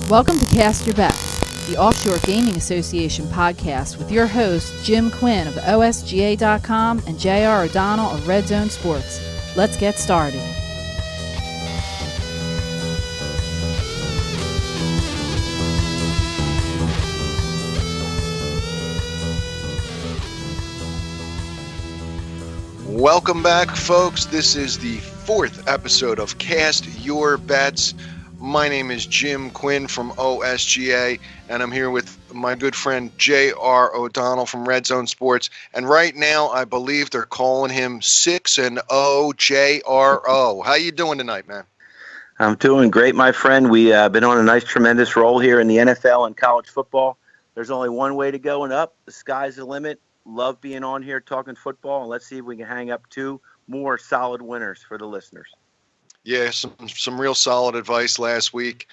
Welcome to Cast Your Bets, the Offshore Gaming Association podcast with your hosts Jim Quinn of OSGA.com and J.R. O'Donnell of Red Zone Sports. Let's get started. Welcome back, folks. This is the fourth episode of Cast Your Bets. My name is Jim Quinn from OSGA, and I'm here with my good friend J.R. O'Donnell from Red Zone Sports. And right now, I believe they're calling him 6-0 J.R.O. How you doing tonight, man? I'm doing great, my friend. We've been on a nice, tremendous roll here in the NFL and college football. There's only one way to go and up. The sky's the limit. Love being on here talking football, and let's see if we can hang up two more solid winners for the listeners. Yeah, some real solid advice last week.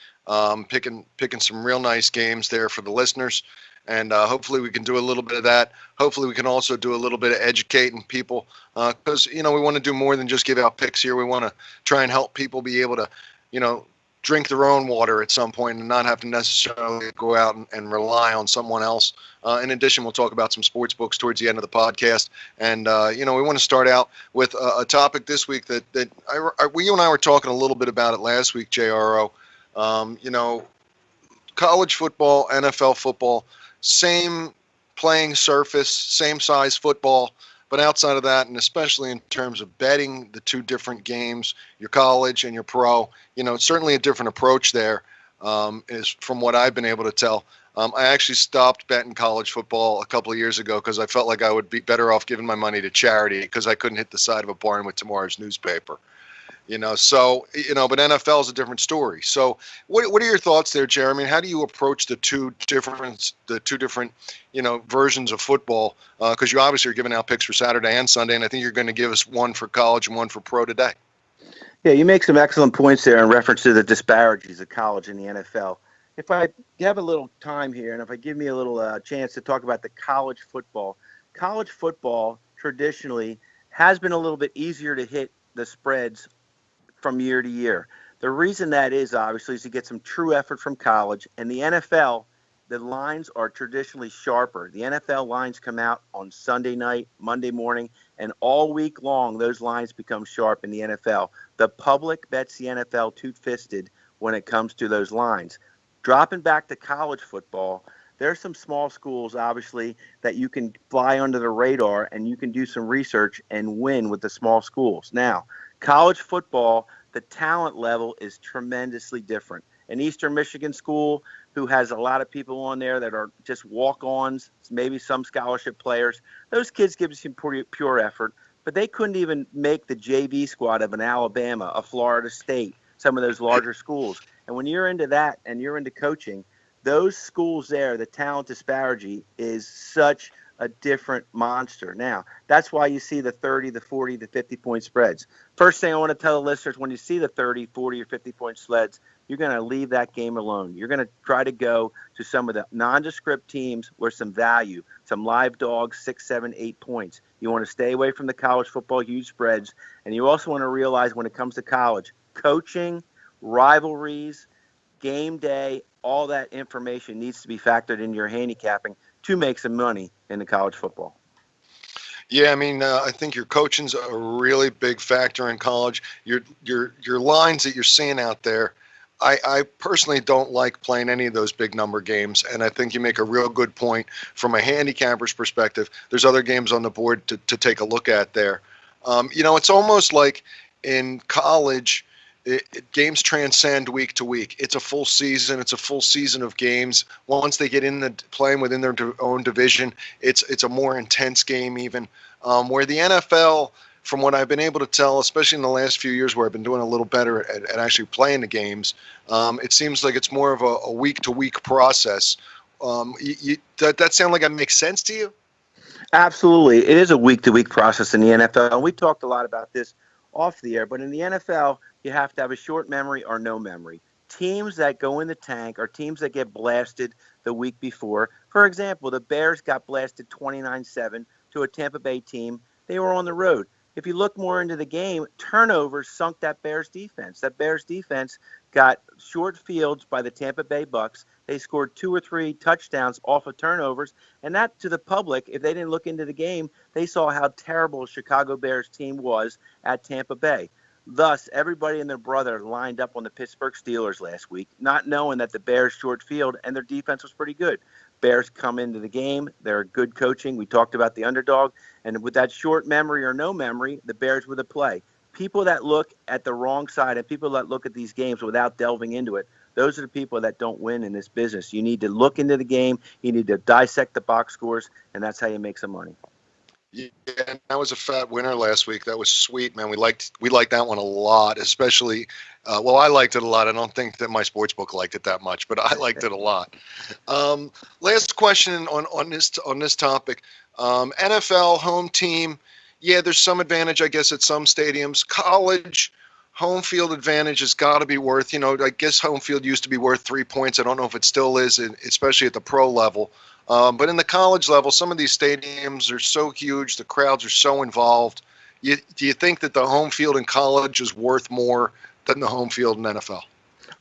Picking some real nice games there for the listeners, and hopefully we can do a little bit of that. Hopefully we can also do a little bit of educating people, because we want to do more than just give out picks here. We want to try and help people be able to, drink their own water at some point and not have to necessarily go out and rely on someone else. In addition, we'll talk about some sports books towards the end of the podcast. And, we want to start out with a topic this week that you and I were talking a little bit about it last week, JRO. College football, NFL football, same playing surface, same size football. But outside of that, and especially in terms of betting the two different games, your college and your pro, it's certainly a different approach there, is from what I've been able to tell. I actually stopped betting college football a couple of years ago because I felt like I would be better off giving my money to charity because I couldn't hit the side of a barn with tomorrow's newspaper. But NFL is a different story. So what are your thoughts there, Jeremy? How do you approach the two different versions of football? Because you obviously are giving out picks for Saturday and Sunday, and I think you're going to give us one for college and one for pro today. Yeah, you make some excellent points there in reference to the disparities of college and the NFL. If I have a little time here, and if I give me a little chance to talk about the college football traditionally has been a little bit easier to hit the spreads from year to year. The reason that is, obviously, is you get some true effort from college. And the NFL, the lines are traditionally sharper. The NFL lines come out on Sunday night, Monday morning, and all week long, those lines become sharp in the NFL. The public bets the NFL tooth-fisted when it comes to those lines. Dropping back to college football, there's some small schools, obviously, that you can fly under the radar and you can do some research and win with the small schools. Now, college football, the talent level is tremendously different. An Eastern Michigan school who has a lot of people on there that are just walk-ons, maybe some scholarship players, those kids give some pure effort, but they couldn't even make the JV squad of an Alabama, a Florida State, some of those larger schools. And when you're into that and you're into coaching, those schools there, the talent disparity is such a different monster. Now, that's why you see the 30, the 40, the 50-point spreads. First thing I want to tell the listeners, when you see the 30, 40, or 50-point spreads, you're going to leave that game alone. You're going to try to go to some of the nondescript teams where some value, some live dogs, 6, 7, 8 points. You want to stay away from the college football huge spreads. And you also want to realize when it comes to college, coaching, rivalries, game day, all that information needs to be factored into your handicapping to make some money in the college football. Yeah, I think your coaching's a really big factor in college. Your lines that you're seeing out there, I personally don't like playing any of those big number games, and I think you make a real good point from a handicapper's perspective. There's other games on the board to take a look at there. It's almost like in college, games transcend week to week. It's a full season. It's a full season of games. Once they get in playing within their own division, it's a more intense game even. Where the NFL, from what I've been able to tell, especially in the last few years where I've been doing a little better at actually playing the games, it seems like it's more of a week-to-week process. That sound like it makes sense to you? Absolutely. It is a week-to-week process in the NFL. And we talked a lot about this off the air, but in the NFL, you have to have a short memory or no memory. Teams that go in the tank are teams that get blasted the week before. For example, the Bears got blasted 29-7 to a Tampa Bay team. They were on the road. if you look more into the game, turnovers sunk that Bears defense. That Bears defense got short fields by the Tampa Bay Bucks. They scored 2 or 3 touchdowns off of turnovers. And that, to the public, if they didn't look into the game, they saw how terrible the Chicago Bears team was at Tampa Bay. Thus, everybody and their brother lined up on the Pittsburgh Steelers last week, not knowing that the Bears short field and their defense was pretty good. Bears come into the game. They're good coaching. We talked about the underdog. And with that short memory or no memory, the Bears were the play. People that look at the wrong side and people that look at these games without delving into it, those are the people that don't win in this business. You need to look into the game. You need to dissect the box scores, and that's how you make some money. Yeah, and that was a fat winner last week. That was sweet, man. We liked that one a lot, especially. Well, I liked it a lot. I don't think that my sportsbook liked it that much, but I liked it a lot. Last question on this topic: NFL home team. Yeah, there's some advantage, I guess, at some stadiums. College home field advantage has got to be worth. I guess home field used to be worth 3 points. I don't know if it still is, especially at the pro level. But in the college level, some of these stadiums are so huge, the crowds are so involved. Do you think that the home field in college is worth more than the home field in NFL?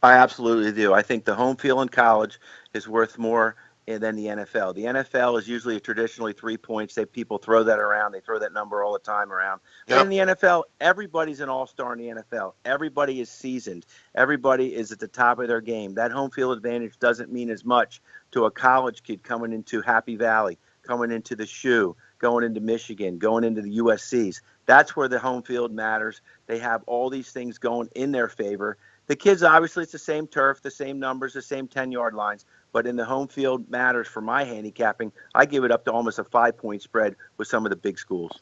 I absolutely do. I think the home field in college is worth more than the NFL. The NFL is usually traditionally 3 points. People throw that around. They throw that number all the time around. But in the NFL, everybody's an all-star in the NFL. Everybody is seasoned. Everybody is at the top of their game. That home field advantage doesn't mean as much to a college kid coming into Happy Valley, coming into the Shoe, going into Michigan, going into the USCs. That's where the home field matters. They have all these things going in their favor. The kids, obviously, it's the same turf, the same numbers, the same 10-yard lines. But in the home field matters for my handicapping. I give it up to almost a 5-point spread with some of the big schools.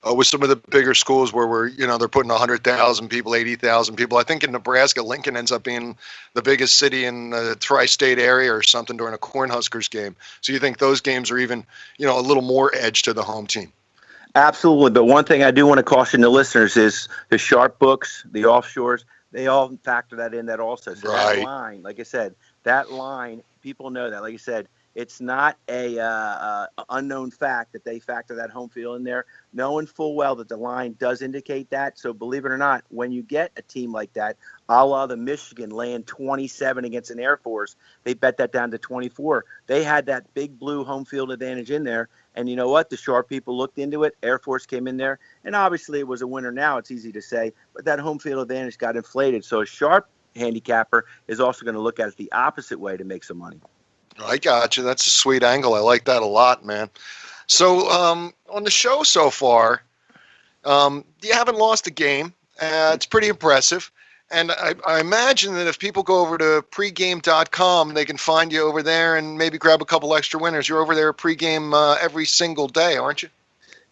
With some of the bigger schools where they're putting 100,000 people, 80,000 people. I think in Nebraska, Lincoln ends up being the biggest city in the tri-state area or something during a Cornhuskers game. So you think those games are even, a little more edge to the home team? Absolutely. But one thing I do want to caution the listeners is the sharp books, the offshores, they all factor that in that also. So right. That line, like I said, that line, people know that. Like I said, it's not a unknown fact that they factor that home field in there, knowing full well that the line does indicate that. So believe it or not, when you get a team like that, a la the Michigan laying 27 against an Air Force, they bet that down to 24. They had that big blue home field advantage in there. And you know what? The sharp people looked into it. Air Force came in there. And obviously it was a winner now. It's easy to say. But that home field advantage got inflated. So a sharp handicapper is also going to look at it the opposite way to make some money. I got you. That's a sweet angle. I like that a lot, man. So on the show so far, you haven't lost a game. It's pretty impressive. And I imagine that if people go over to pregame.com, they can find you over there and maybe grab a couple extra winners. You're over there at pregame every single day, aren't you?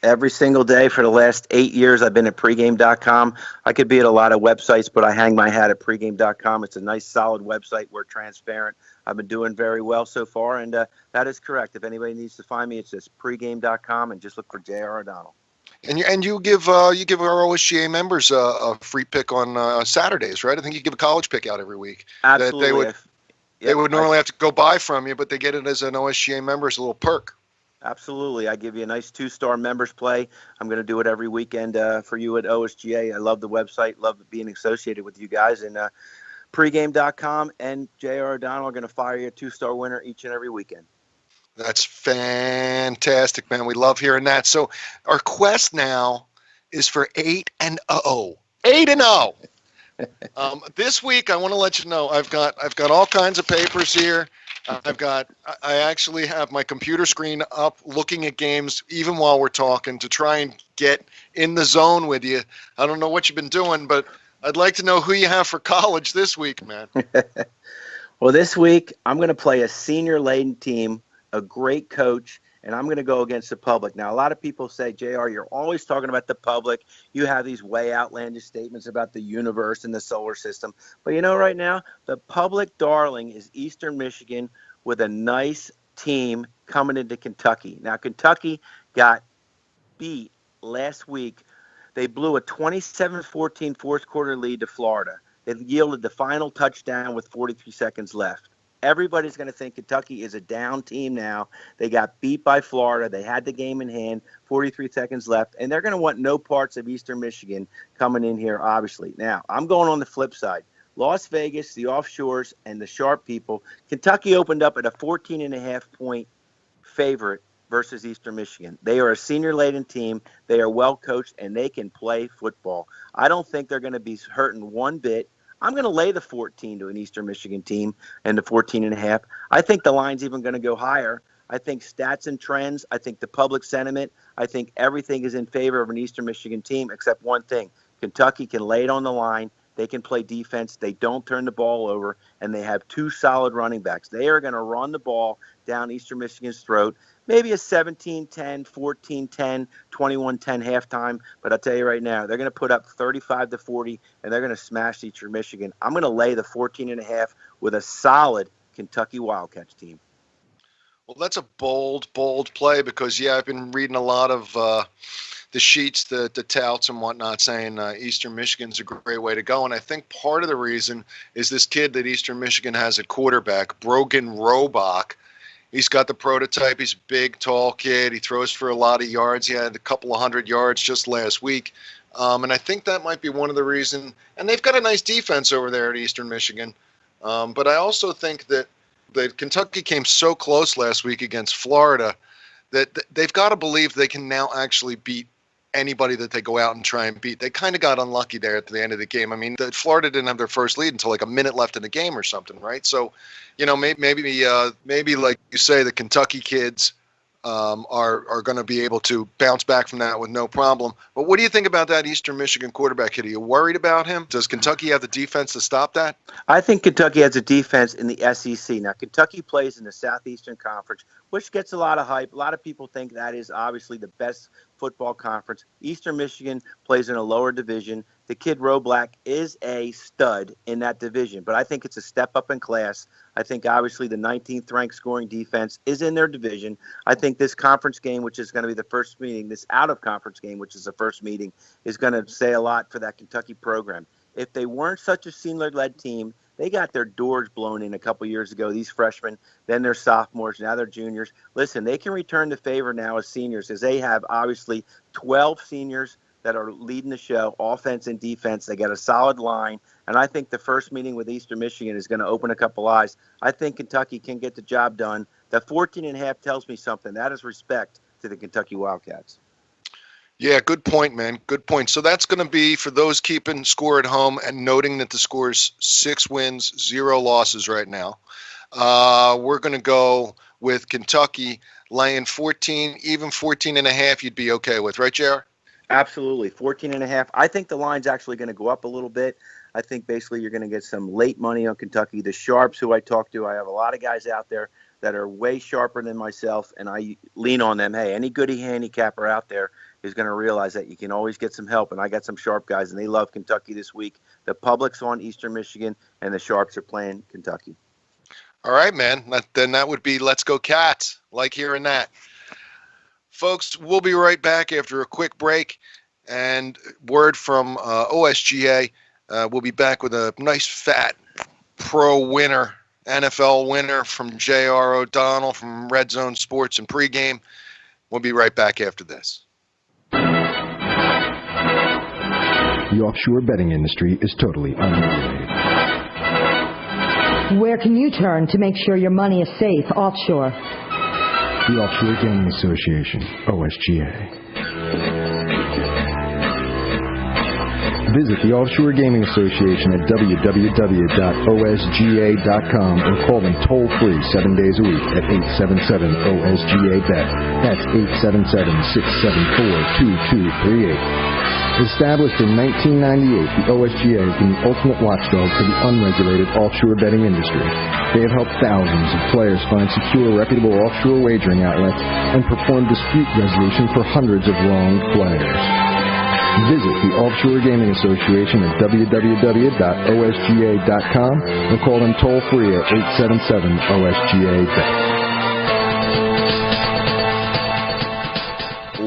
Every single day for the last 8 years, I've been at pregame.com. I could be at a lot of websites, but I hang my hat at pregame.com. It's a nice, solid website. We're transparent. I've been doing very well so far, and that is correct. If anybody needs to find me, it's just pregame.com, and just look for J.R. O'Donnell. And you give our OSGA members a free pick on Saturdays, right? I think you give a college pick out every week. Absolutely. They would normally have to go buy from you, but they get it as an OSGA member as a little perk. Absolutely. I give you a nice 2-star members play. I'm going to do it every weekend for you at OSGA. I love the website, love being associated with you guys. And pregame.com and J.R. O'Donnell are going to fire you a 2-star winner each and every weekend. That's fantastic, man. We love hearing that. So our quest now is for 8-0. 8-0. This week, I want to let you know I've got all kinds of papers here. I actually have my computer screen up looking at games even while we're talking to try and get in the zone with you. I don't know what you've been doing, but I'd like to know who you have for college this week, man. Well, this week I'm going to play a senior-laden team, a great coach, and I'm going to go against the public. Now, a lot of people say, JR, you're always talking about the public. You have these way outlandish statements about the universe and the solar system. But right now, the public darling is Eastern Michigan with a nice team coming into Kentucky. Now, Kentucky got beat last week. They blew a 27-14 fourth quarter lead to Florida. It yielded the final touchdown with 43 seconds left. Everybody's going to think Kentucky is a down team now. They got beat by Florida. They had the game in hand, 43 seconds left, and they're going to want no parts of Eastern Michigan coming in here, obviously. Now, I'm going on the flip side. Las Vegas, the offshores, and the sharp people. Kentucky opened up at a 14.5-point favorite versus Eastern Michigan. They are a senior-laden team. They are well coached, and they can play football. I don't think they're going to be hurting one bit. I'm going to lay the 14 to an Eastern Michigan team and the 14.5. I think the line's even going to go higher. I think stats and trends, I think the public sentiment, I think everything is in favor of an Eastern Michigan team except one thing. Kentucky can lay it on the line. They can play defense. They don't turn the ball over, and they have two solid running backs. They are going to run the ball down Eastern Michigan's throat. Maybe a 17-10, 14-10, 21-10 halftime. But I'll tell you right now, they're going to put up 35-40, and they're going to smash Eastern Michigan. I'm going to lay the 14.5 with a solid Kentucky Wildcats team. Well, that's a bold play because, yeah, I've been reading a lot of the sheets, the touts and whatnot saying Eastern Michigan's a great way to go. And I think part of the reason is this kid that Eastern Michigan has at quarterback, Brogan Robach. He's got the prototype. He's a big, tall kid. He throws for a lot of yards. He had a couple of 100 yards just last week. And I think that might be one of the reasons. And they've got a nice defense over there at Eastern Michigan. But I also think that Kentucky came so close last week against Florida that they've got to believe they can now actually beat anybody that they go out and try and beat. They kind of got unlucky there at the end of the game. I mean, Florida didn't have their first lead until like a minute left in the game or something, right? So, you know, maybe like you say, the Kentucky kids are going to be able to bounce back from that with no problem. But what do you think about that Eastern Michigan quarterback kid? Are you worried about him? Does Kentucky have the defense to stop that? I think Kentucky has a defense in the SEC. Now, Kentucky plays in the Southeastern Conference, which gets a lot of hype. A lot of people think that is obviously the best football conference. Eastern Michigan plays in a lower division. The kid Robach is a stud in that division, but I think it's a step up in class. I think obviously the 19th ranked scoring defense is in their division. I think this conference game, which is going to be the first meeting, this out of conference game, which is the first meeting, is going to say a lot for that Kentucky program. If they weren't such a senior-led team, they got their doors blown in a couple years ago, these freshmen, then they're sophomores, now they're juniors. Listen, they can return the favor now as seniors, as they have obviously 12 seniors that are leading the show, offense and defense. They got a solid line, and I think the first meeting with Eastern Michigan is going to open a couple eyes. I think Kentucky can get the job done. The 14.5 tells me something. That is respect to the Kentucky Wildcats. Yeah, good point, man. Good point. So that's going to be for those keeping score at home and noting that the score is 6 wins, 0 losses right now. We're going to go with Kentucky laying 14, even 14.5 you'd be okay with, right, JR? Absolutely. 14.5. I think the line's actually going to go up a little bit. I think basically you're going to get some late money on Kentucky. The sharps who I talk to, I have a lot of guys out there that are way sharper than myself, and I lean on them. Hey, any goody handicapper out there is going to realize that you can always get some help, and I got some sharp guys, and they love Kentucky this week. The public's on Eastern Michigan, and the sharps are playing Kentucky. All right, man. Then that would be Let's Go Cats. Like hearing that. Folks, we'll be right back after a quick break, and word from OSGA. We'll be back with a nice fat pro winner, NFL winner from J.R. O'Donnell from Red Zone Sports and Pregame. We'll be right back after this. The offshore betting industry is totally unregulated. Where can you turn to make sure your money is safe offshore? The Offshore Gaming Association, OSGA. Visit the Offshore Gaming Association at www.osga.com or call them toll-free 7 days a week at 877-OSGA-BET. That's 877-674-2238. Established in 1998, the OSGA has been the ultimate watchdog for the unregulated offshore betting industry. They have helped thousands of players find secure, reputable offshore wagering outlets and perform dispute resolution for hundreds of wronged players. Visit the Offshore Gaming Association at www.osga.com or call them toll-free at 877-OSGA-BET.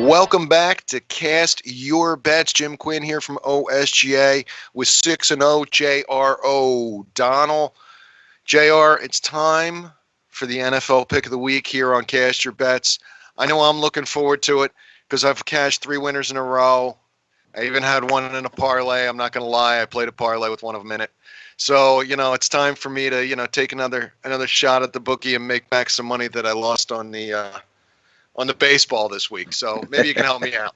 Welcome back to Cast Your Bets. Jim Quinn here from OSGA with 6-0 J.R. O'Donnell. JR, it's time for the NFL pick of the week here on Cast Your Bets. I know I'm looking forward to it because I've cashed 3 winners in a row. I even had one in a parlay. I'm not going to lie. I played a parlay with one of them in it. So, it's time for me to, take another shot at the bookie and make back some money that I lost on the baseball this week. So maybe you can help me out.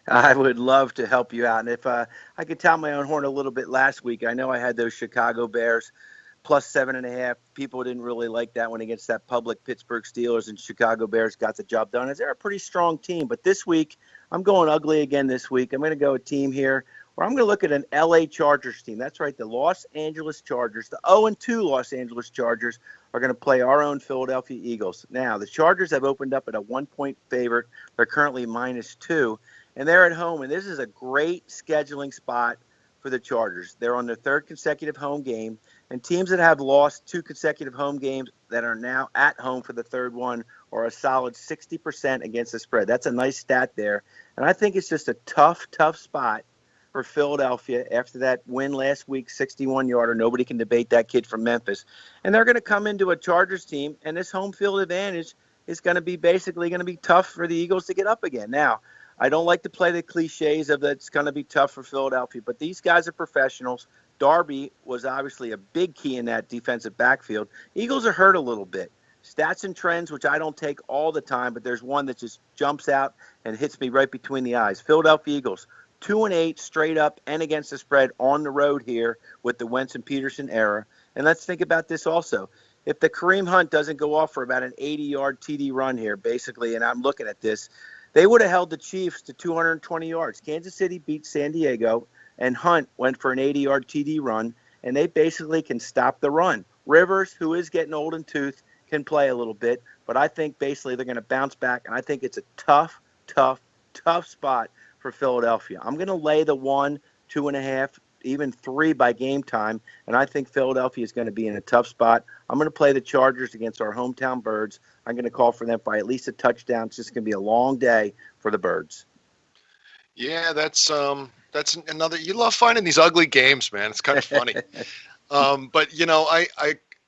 I would love to help you out. And if I could tell my own horn a little bit last week, I know I had those Chicago Bears plus 7.5. People didn't really like that one against that public Pittsburgh Steelers, and Chicago Bears got the job done. They're a pretty strong team. But this week, I'm going ugly again this week. I'm going to go a team here where I'm going to look at an LA Chargers team. That's right, the Los Angeles Chargers, the 0-2 Los Angeles Chargers are going to play our own Philadelphia Eagles. Now, the Chargers have opened up at a 1-point favorite. They're currently -2, and they're at home, and this is a great scheduling spot for the Chargers. They're on their 3rd consecutive home game, and teams that have lost 2 consecutive home games that are now at home for the 3rd one are a solid 60% against the spread. That's a nice stat there, and I think it's just a tough spot for Philadelphia after that win last week, 61-yarder. Nobody can debate that kid from Memphis. And they're going to come into a Chargers team, and this home field advantage is going to be tough for the Eagles to get up again. Now, I don't like to play the cliches of that it's going to be tough for Philadelphia, but these guys are professionals. Darby was obviously a big key in that defensive backfield. Eagles are hurt a little bit. Stats and trends, which I don't take all the time, but there's one that just jumps out and hits me right between the eyes. Philadelphia Eagles, 2-8 straight up and against the spread on the road here with the Wentz and Peterson era. And let's think about this also. If the Kareem Hunt doesn't go off for about an 80-yard TD run here, basically, and I'm looking at this, they would have held the Chiefs to 220 yards. Kansas City beat San Diego, and Hunt went for an 80-yard TD run, and they basically can stop the run. Rivers, who is getting old in tooth, can play a little bit, but I think basically they're going to bounce back, and I think it's a tough spot for Philadelphia. I'm going to lay the 1, 2.5, even 3 by game time, and I think Philadelphia is going to be in a tough spot. I'm going to play the Chargers against our hometown Birds. I'm going to call for them by at least a touchdown. It's just going to be a long day for the Birds. Yeah, that's another. You love finding these ugly games, man. It's kind of funny. But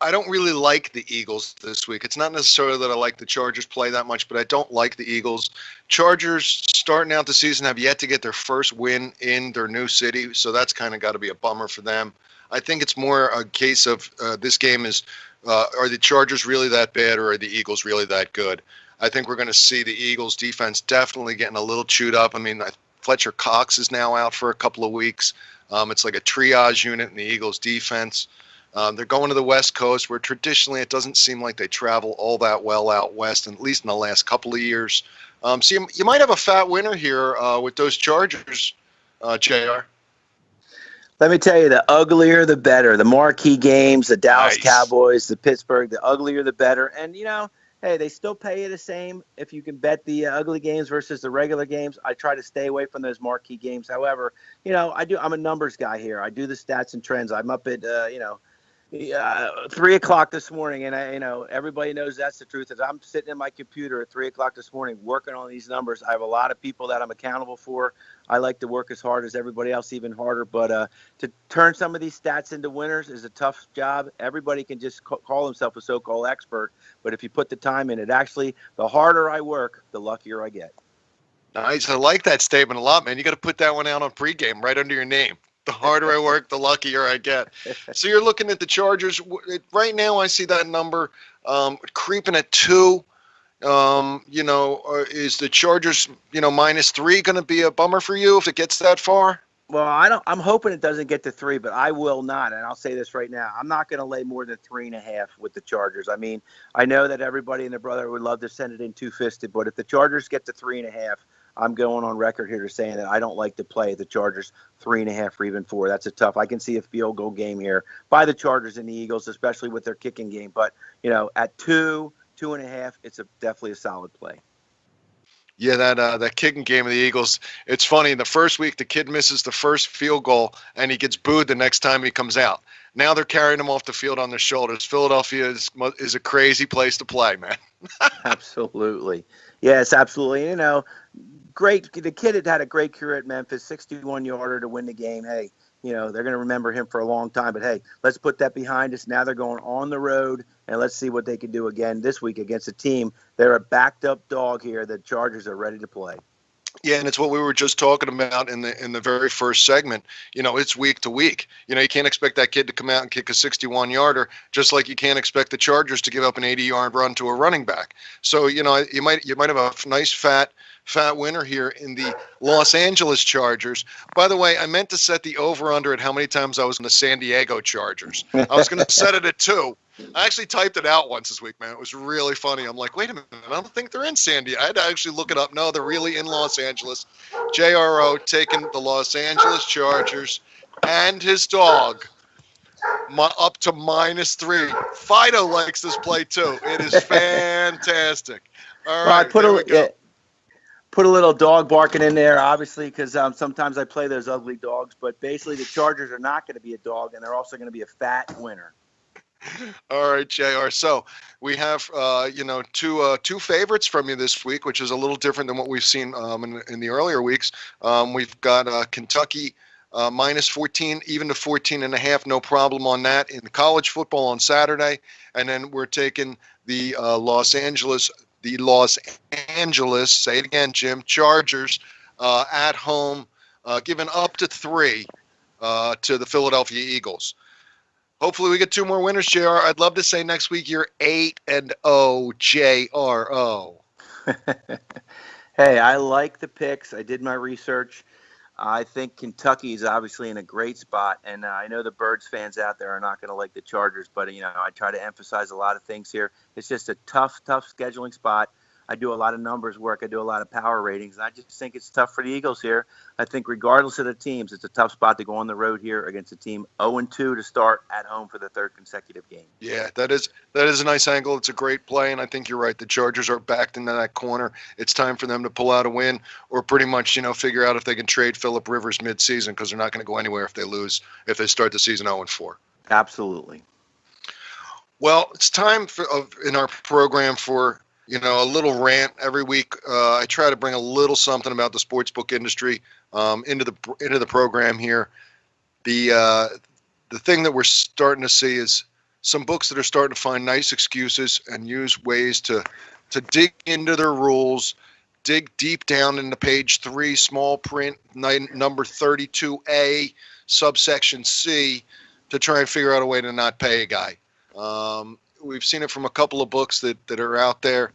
I don't really like the Eagles this week. It's not necessarily that I like the Chargers play that much, but I don't like the Eagles. Chargers starting out the season have yet to get their first win in their new city, so that's kind of got to be a bummer for them. I think it's more a case of this game is, are the Chargers really that bad or are the Eagles really that good? I think we're going to see the Eagles defense definitely getting a little chewed up. I mean, Fletcher Cox is now out for a couple of weeks. It's like a triage unit in the Eagles defense. They're going to the West Coast, where traditionally it doesn't seem like they travel all that well out west, at least in the last couple of years. So you might have a fat winner here with those Chargers, JR. Let me tell you, the uglier the better. The marquee games, the Dallas Cowboys, the Pittsburgh, the uglier the better. And, hey, they still pay you the same if you can bet the ugly games versus the regular games. I try to stay away from those marquee games. However, I'm a numbers guy here. I do the stats and trends. I'm up at, 3 o'clock this morning, and everybody knows that's the truth. Is I'm sitting in my computer at 3 o'clock this morning working on these numbers. I have a lot of people that I'm accountable for. I like to work as hard as everybody else, even harder. But to turn some of these stats into winners is a tough job. Everybody can just call himself a so-called expert, but if you put the time in it, actually, the harder I work, the luckier I get. Nice. I like that statement a lot, man. You got to put that one out on pregame right under your name. The harder I work, the luckier I get. So you're looking at the Chargers. Right now, I see that number creeping at 2. Is the Chargers, -3 going to be a bummer for you if it gets that far? Well, I'm hoping it doesn't get to 3, but I will not. And I'll say this right now. I'm not going to lay more than 3.5 with the Chargers. I mean, I know that everybody and their brother would love to send it in two-fisted, but if the Chargers get to 3.5, I'm going on record here to saying that I don't like to play the Chargers 3.5 or even 4. That's a tough. I can see a field goal game here by the Chargers and the Eagles, especially with their kicking game. But, at 2, 2.5, it's definitely a solid play. Yeah, that kicking game of the Eagles. It's funny. In the first week, the kid misses the first field goal, and he gets booed the next time he comes out. Now they're carrying him off the field on their shoulders. Philadelphia is a crazy place to play, man. Absolutely. Yes, absolutely. Great. The kid had a great career at Memphis, 61-yarder to win the game. Hey, they're going to remember him for a long time. But, hey, let's put that behind us. Now they're going on the road, and let's see what they can do again this week against a team. They're a backed-up dog here. The Chargers are ready to play. Yeah, and it's what we were just talking about in the very first segment. It's week to week. You can't expect that kid to come out and kick a 61-yarder, just like you can't expect the Chargers to give up an 80-yard run to a running back. So, you might have a nice fat winner here in the Los Angeles Chargers. By the way, I meant to set the over-under at how many times I was in the San Diego Chargers. I was going to set it at 2. I actually typed it out once this week, man. It was really funny. I'm like, wait a minute, I don't think they're in San Diego. I had to actually look it up. No, they're really in Los Angeles. JRO taking the Los Angeles Chargers and his dog up to -3. Fido likes this play, too. It is fantastic. All right, well, I put a little dog barking in there, obviously, because sometimes I play those ugly dogs. But basically, the Chargers are not going to be a dog, and they're also going to be a fat winner. All right, JR. So we have, two favorites from you this week, which is a little different than what we've seen in the earlier weeks. We've got Kentucky -14, even to 14.5, no problem on that in college football on Saturday. And then we're taking the Los Angeles, say it again, Jim, Chargers at home, giving up to 3 to the Philadelphia Eagles. Hopefully we get 2 more winners, JR. I'd love to say next week you're 8-0, JRO. Hey, I like the picks. I did my research. I think Kentucky is obviously in a great spot, and I know the Birds fans out there are not going to like the Chargers, but I try to emphasize a lot of things here. It's just a tough scheduling spot. I do a lot of numbers work. I do a lot of power ratings, and I just think it's tough for the Eagles here. I think regardless of the teams, it's a tough spot to go on the road here against a team 0-2 to start at home for the 3rd consecutive game. Yeah, that is a nice angle. It's a great play, and I think you're right. The Chargers are backed into that corner. It's time for them to pull out a win or pretty much, figure out if they can trade Phillip Rivers midseason, because they're not going to go anywhere if they start the season 0-4. Absolutely. Well, it's time in our program for a little rant every week. I try to bring a little something about the sportsbook industry into the program here. The thing that we're starting to see is some books that are starting to find nice excuses and use ways to dig into their rules, dig deep down into page 3, small print, number 32A, subsection C, to try and figure out a way to not pay a guy. We've seen it from a couple of books that are out there.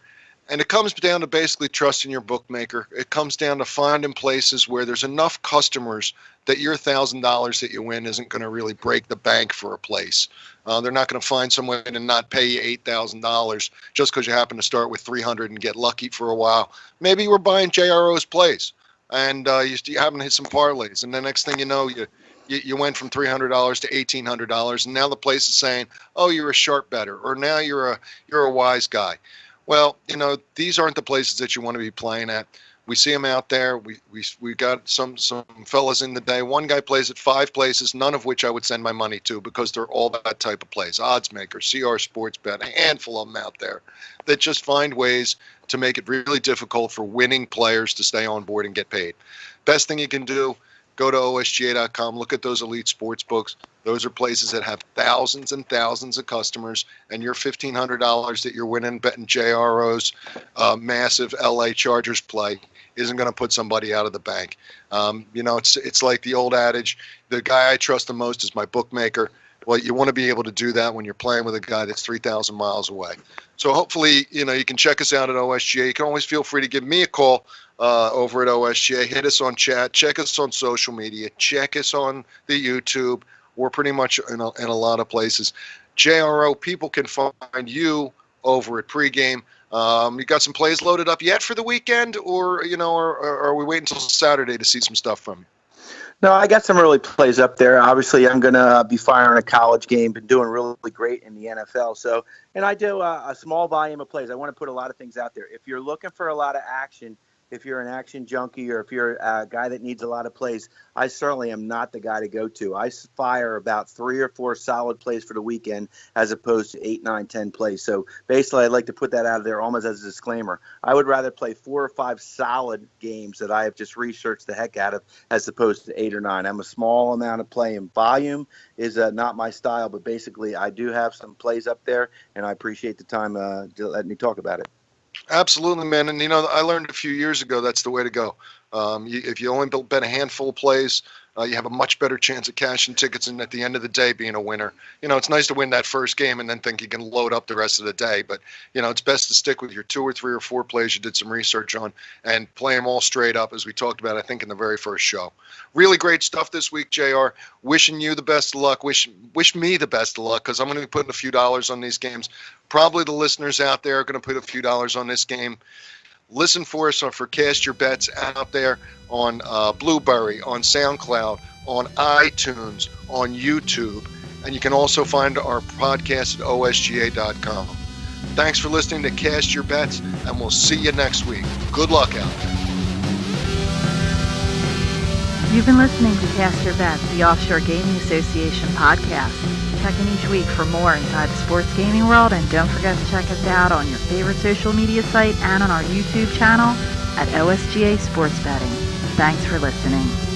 And it comes down to basically trusting your bookmaker. It comes down to finding places where there's enough customers that your $1,000 that you win isn't going to really break the bank for a place. They're not going to find some way to not pay you $8,000 just because you happen to start with $300 and get lucky for a while. Maybe you were buying JRO's place and you happen to hit some parlays. And the next thing you know, you went from $300 to $1,800, and now the place is saying, "Oh, you're a sharp bettor," or "Now you're a wise guy." Well, these aren't the places that you want to be playing at. We see them out there. We got some fellas in the day. One guy plays at 5 places, none of which I would send my money to because they're all that type of plays. Odds makers, CR Sportsbet, a handful of them out there that just find ways to make it really difficult for winning players to stay on board and get paid. Best thing you can do, go to OSGA.com, look at those elite sports books. Those are places that have thousands and thousands of customers, and your $1,500 that you're winning betting JRO's massive LA Chargers play isn't going to put somebody out of the bank. It's like the old adage, the guy I trust the most is my bookmaker. Well, you want to be able to do that when you're playing with a guy that's 3,000 miles away. So hopefully, you can check us out at OSGA. You can always feel free to give me a call over at OSGA. Hit us on chat. Check us on social media. Check us on the YouTube. We're pretty much in a lot of places. JRO, people can find you over at pregame. You got some plays loaded up yet for the weekend, or are we waiting until Saturday to see some stuff from you? No, I got some early plays up there. Obviously, I'm going to be firing a college game, been doing really great in the NFL. So, and I do a small volume of plays. I want to put a lot of things out there. If you're looking for a lot of action, if you're an action junkie or if you're a guy that needs a lot of plays, I certainly am not the guy to go to. I fire about 3 or 4 solid plays for the weekend as opposed to 8, 9, 10 plays. So basically, I'd like to put that out there almost as a disclaimer. I would rather play 4 or 5 solid games that I have just researched the heck out of as opposed to 8 or 9. I'm a small amount of play, and volume is not my style, but basically I do have some plays up there, and I appreciate the time to let me talk about it. Absolutely, man. And, I learned a few years ago that's the way to go. If you only bet a handful of plays, you have a much better chance of cashing tickets and at the end of the day being a winner. It's nice to win that first game and then think you can load up the rest of the day. But, it's best to stick with your 2 or 3 or 4 plays you did some research on and play them all straight up, as we talked about, I think, in the very first show. Really great stuff this week, JR. Wishing you the best of luck. Wish me the best of luck, because I'm going to be putting a few dollars on these games. Probably the listeners out there are going to put a few dollars on this game. Listen for us for Cast Your Bets out there on Blueberry, on SoundCloud, on iTunes, on YouTube. And you can also find our podcast at osga.com. Thanks for listening to Cast Your Bets, and we'll see you next week. Good luck out there. You've been listening to Cast Your Bets, the Offshore Gaming Association podcast. Check in each week for more inside the sports gaming world, and don't forget to check us out on your favorite social media site and on our YouTube channel at OSGA Sports Betting. Thanks for listening.